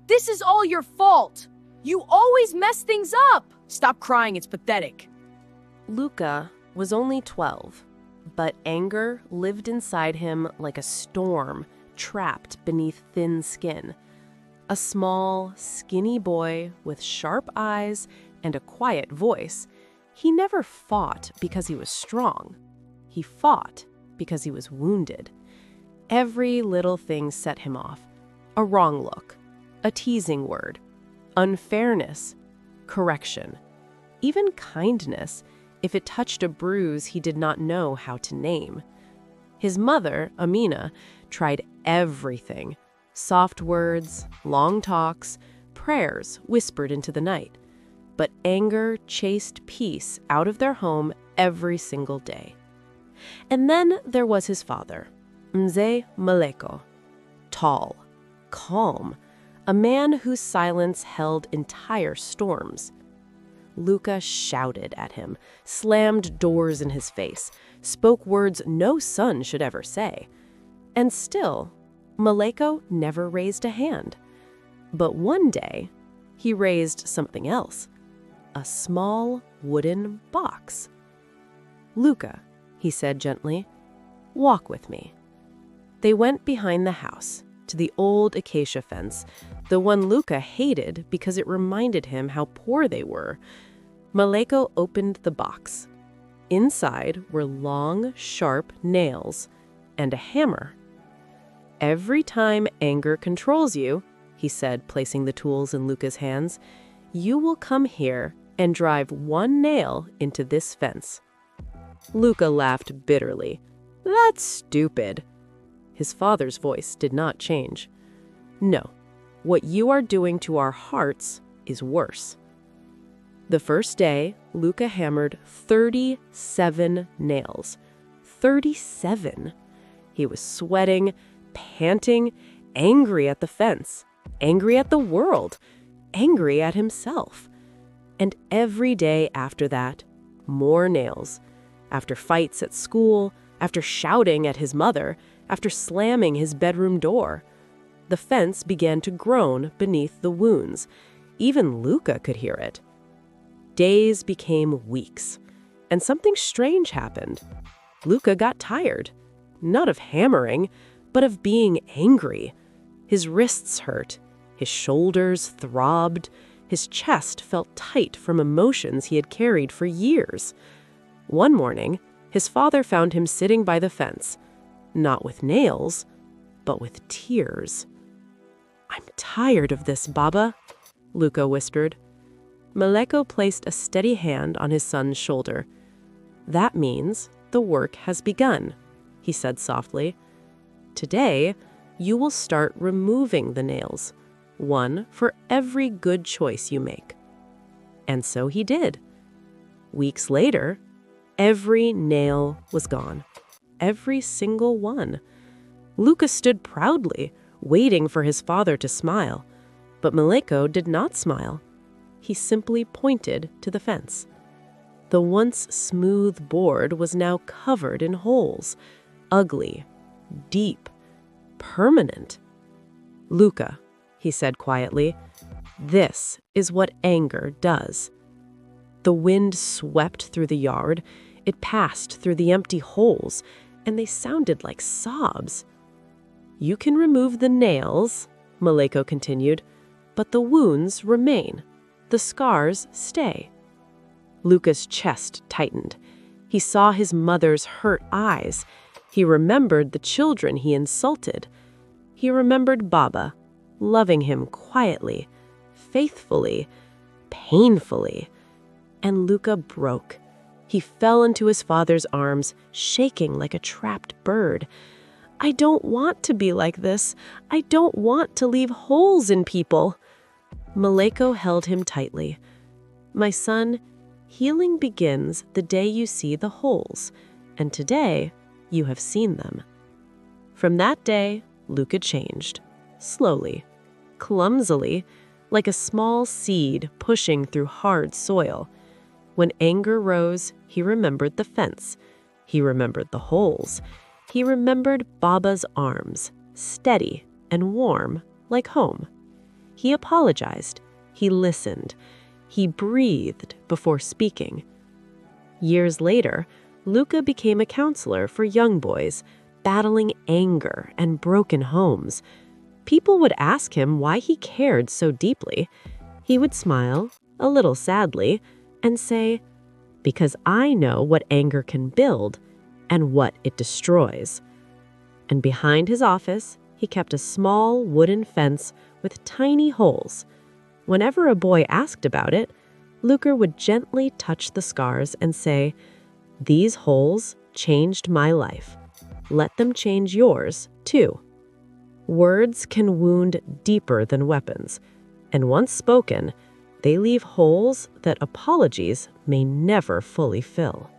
This is all your fault. You always mess things up. Stop crying, it's pathetic. Luka was only 12, but anger lived inside him like a storm trapped beneath thin skin. A small, skinny boy with sharp eyes and a quiet voice, he never fought because he was strong. He fought because he was wounded. Every little thing set him off. A wrong look, a teasing word, unfairness, correction, even kindness if it touched a bruise he did not know how to name. His mother, Amina, tried everything. Soft words, long talks, prayers whispered into the night. But anger chased peace out of their home every single day. And then there was his father, Mzee Maleko. Tall, calm, a man whose silence held entire storms. Luka shouted at him, slammed doors in his face, spoke words no son should ever say. And still, Maleko never raised a hand. But one day, he raised something else. A small wooden box. "Luka," he said gently, "walk with me." They went behind the house, to the old acacia fence, the one Luka hated because it reminded him how poor they were. Maleko opened the box. Inside were long, sharp nails and a hammer. "Every time anger controls you," he said, placing the tools in Luka's hands, "you will come here and drive one nail into this fence." Luka laughed bitterly. "That's stupid." His father's voice did not change. "No, what you are doing to our hearts is worse." The first day, Luka hammered 37 nails. 37! He was sweating, panting, angry at the fence, angry at the world, angry at himself. And every day after that, more nails. After fights at school, after shouting at his mother, after slamming his bedroom door. The fence began to groan beneath the wounds. Even Luka could hear it. Days became weeks, and something strange happened. Luka got tired, not of hammering, but of being angry. His wrists hurt, his shoulders throbbed, his chest felt tight from emotions he had carried for years. One morning, his father found him sitting by the fence, not with nails, but with tears. "I'm tired of this, Baba," Luka whispered. Maleko placed a steady hand on his son's shoulder. "That means the work has begun," he said softly. "Today, you will start removing the nails, one for every good choice you make." And so he did. Weeks later, every nail was gone. Every single one. Luka stood proudly, waiting for his father to smile. But Maleko did not smile. He simply pointed to the fence. The once smooth board was now covered in holes, ugly, deep, permanent. "Luka," he said quietly, "this is what anger does." The wind swept through the yard. It passed through the empty holes, and they sounded like sobs. "You can remove the nails," Maleko continued, "but the wounds remain. The scars stay." Luka's chest tightened. He saw his mother's hurt eyes. He remembered the children he insulted. He remembered Baba, loving him quietly, faithfully, painfully. And Luka broke. He fell into his father's arms, shaking like a trapped bird. "I don't want to be like this. I don't want to leave holes in people." Maleko held him tightly. "My son, healing begins the day you see the holes, and today you have seen them." From that day, Luka changed, slowly, clumsily, like a small seed pushing through hard soil. When anger rose, he remembered the fence. He remembered the holes. He remembered Baba's arms, steady and warm like home. He apologized. He listened. He breathed before speaking. Years later, Luka became a counselor for young boys, battling anger and broken homes. People would ask him why he cared so deeply. He would smile, a little sadly, and say, "Because I know what anger can build and what it destroys." And behind his office, he kept a small wooden fence with tiny holes. Whenever a boy asked about it, Luka would gently touch the scars and say, "These holes changed my life. Let them change yours, too." Words can wound deeper than weapons, and once spoken, they leave holes that apologies may never fully fill.